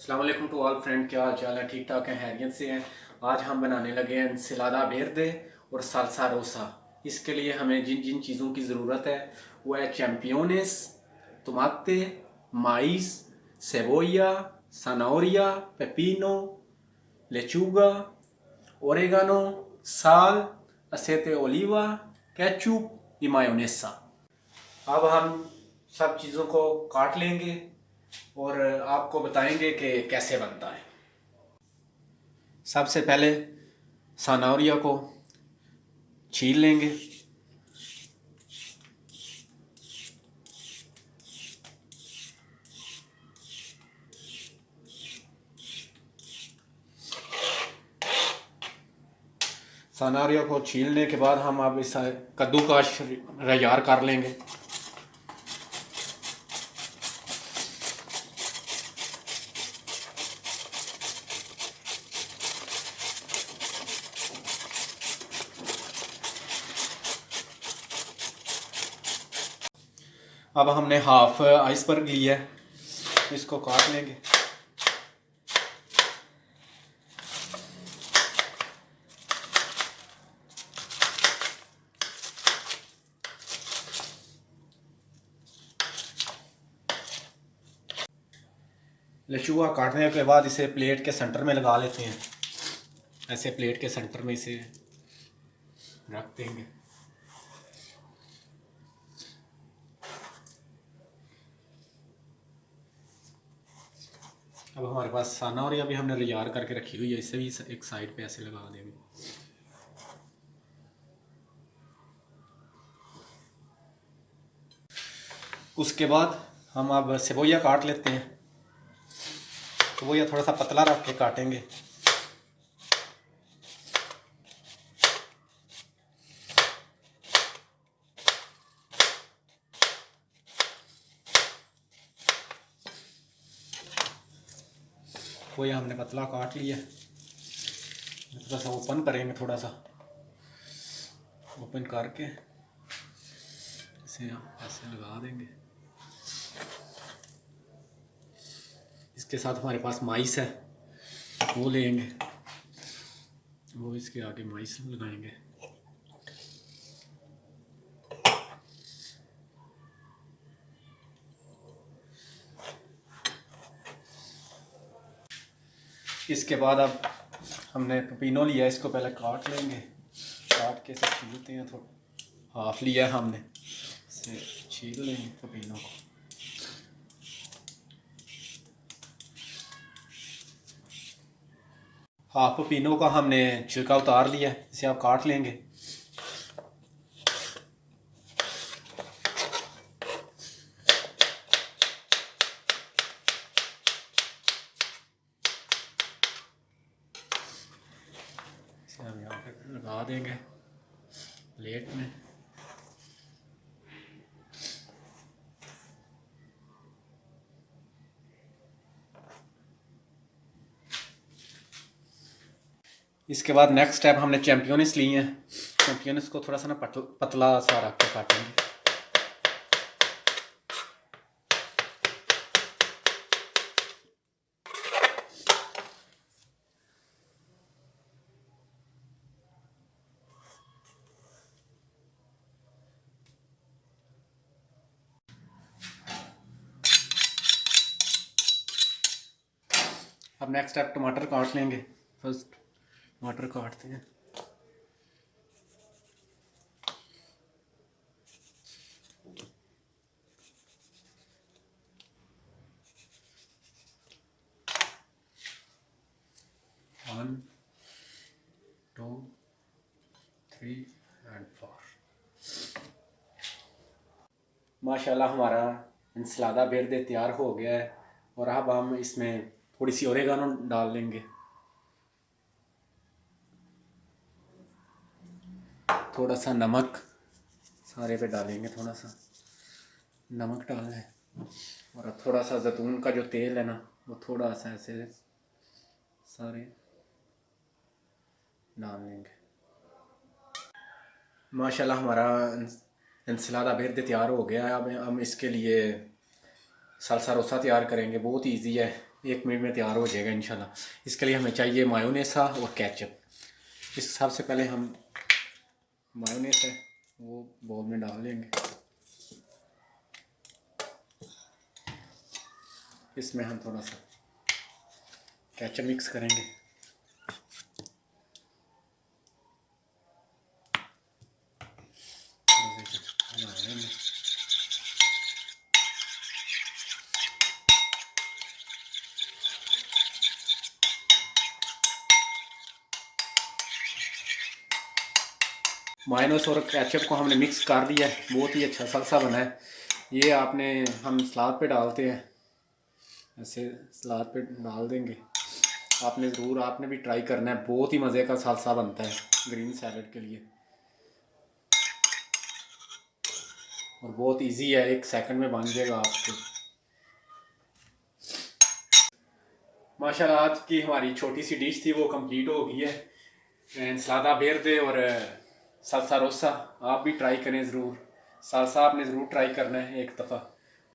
अस्सलाम वालेकुम to all friend, क्या हाल चाल है? ठीक ठाक हैं, खैरियत से हैं। आज हम बनाने लगे हैं ensalada वेरदे और साल्सा रोसा। इसके लिए हमें जिन जिन चीज़ों की ज़रूरत है वो है चैम्पियोनेस, टमाटे, माइस, सेबोया, सनाओरिया, पेपिनो, लेचुगा, ओरेगानो, साल, असेते ओलिवा, केचुप, मायोनेसा। अब हम सब चीज़ों को काट लेंगे और आपको बताएंगे कि कैसे बनता है। सबसे पहले सनाउरिया को छील लेंगे। सनाउरिया को छीलने के बाद हम अब इस कद्दूकाश तैयार कर लेंगे। अब हमने हाफ आइसबर्ग लिया है, इसको काट लेंगे। लचुआ काटने के बाद इसे प्लेट के सेंटर में लगा लेते हैं। ऐसे प्लेट के सेंटर में इसे रख देंगे। अब हमारे पास सनाउरिया भी हमने तैयार करके रखी हुई है, इसे भी एक साइड पे ऐसे लगा देंगे। उसके बाद हम अब सेबोया काट लेते हैं। सेबोया थोड़ा सा पतला रख के काटेंगे। सेबोया हमने पतला काट लिया। थोड़ा सा ओपन करेंगे, थोड़ा सा ओपन करके इसे ऐसे लगा देंगे। इसके साथ हमारे पास माइस है, वो लेंगे, वो इसके आगे माइस लगाएंगे। इसके बाद अब हमने पपीनो लिया, इसको पहले काट लेंगे। काट के इसे छीलते हैं। थोड़ा हाफ लिया है हमने, इसे छील लेंगे पपीनो को। हाफ पपीनो का हमने छिलका उतार लिया है, इसे आप काट लेंगे। इसे हम यहाँ पे लगा देंगे प्लेट में। इसके बाद नेक्स्ट स्टेप हमने चैम्पियनिस ली है। चैम्पियनिस को थोड़ा सा ना पतला सा रख के काटेंगे। अब नेक्स्ट स्टेप टमाटर काट लेंगे। फर्स्ट टमाटर काटते हैं। One, two, three and four. माशाल्लाह हमारा इंसलादा वेरदे तैयार हो गया है। और अब हम इसमें थोड़ी सी ओरेगानो डाल लेंगे। थोड़ा सा नमक सारे पे डालेंगे, थोड़ा सा नमक डालना है। और थोड़ा सा जैतून का जो तेल है ना, वो थोड़ा सा ऐसे सारे डाल लेंगे। माशाल्लाह हमारा इंसलादा वेरदे तैयार हो गया है। अब हम इसके लिए साल्सा रोसा तैयार करेंगे। बहुत इजी है, 1 मिनट में तैयार हो जाएगा इंशाल्लाह। इसके लिए हमें चाहिए मायोनेसा और केचप। इस सबसे पहले हम मायोनेस है वो बोल में डाल लेंगे। इसमें हम थोड़ा सा केचप मिक्स करेंगे। मायोनेस और केचप को हमने मिक्स कर दिया है, बहुत ही अच्छा सलसा बना है। ये हम सलाद पे डालते हैं, ऐसे सलाद पे डाल देंगे। आपने भी ट्राई करना है, बहुत ही मज़े का सलसा बनता है ग्रीन सैलड के लिए और बहुत इजी है, 1 सेकंड में बन जाएगा आपको। माशाल्लाह आज की हमारी छोटी सी डिश थी वो कंप्लीट हो गई है, इंसलादा वेरदे और साल्सा रोसा। आप भी ट्राई करें ज़रूर, साल्सा आपने ज़रूर ट्राई करना है एक दफ़ा।